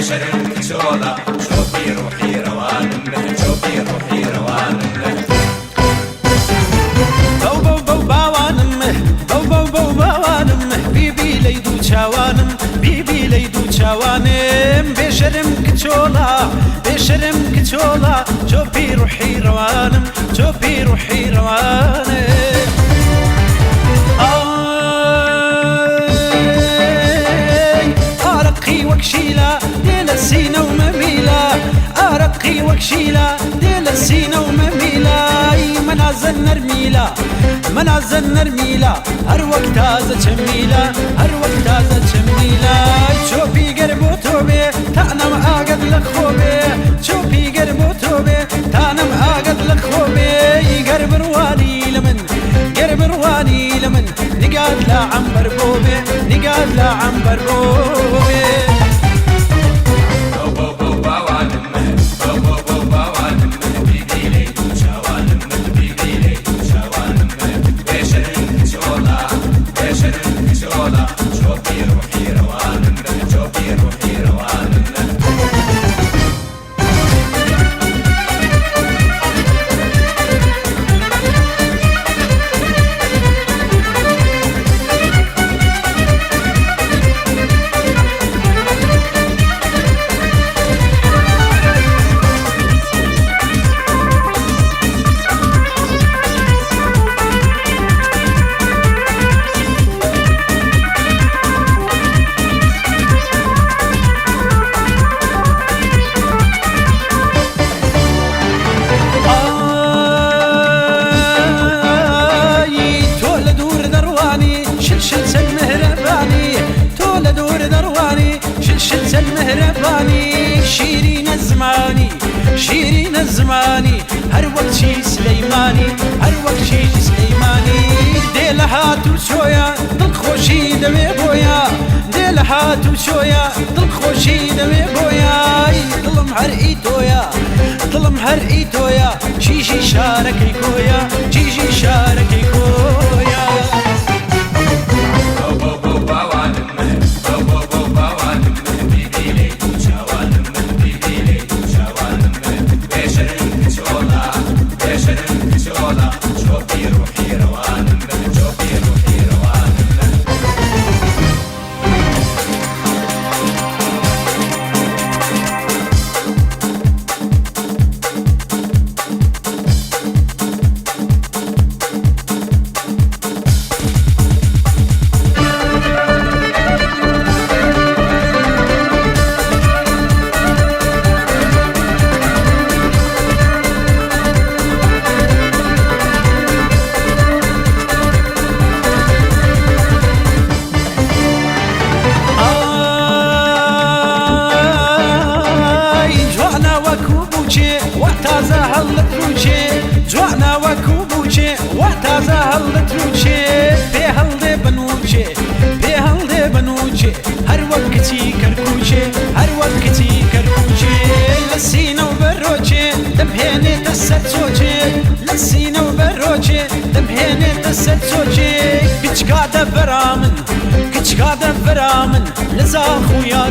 بشرم كشولا شوفي روحي روانم شوفي روحي روانم بو بو بو باوانم بو بو بو باوانم بيبي ليدو چاوانم بيبي ليدو چاوانم بشرم كشولا بشرم كشولا شوفي روحي روانم شوفي روحي روانم أرقي وكشيلة ديال السينة ومميلة أرقي وكشيلة ديال السينة ومميلة منازل نرميلة منازل نرميلة هر وقت تازة جميلة هر وقت تازة جميلة شوفي قربو توبي تأنم آقد لخوبي شوفي قربو توبي تأنم آقد لخوبي قرب رواني لمن قرب رواني لمن نقاد لا عنبر بوبي نقاد لا عنبر بوبي المهرباني شيرين الزماني شيرين الزماني هر وقت شي سليماني هر وقت شي سليماني ديل هاتو شويا دل خوشي دمي بويا ديل هاتو شويا دل خوشي دمي بويا ظلم هرئيتويا ظلم هرئيتويا شي شاركي كويا شي شاركي كويا وتازه هالتروچه جوانا وكوبوچه وتازه هالتروچه به هالده بنوچه به هالده بنوچه هر وقتی کرکوچه هر وقتی کرکوچه لسینه و بروچه دمهنه تسچوچه لسینه و بروچه دمهنه تسچوچه کچکاده برامن کچکاده برامن لزا خویا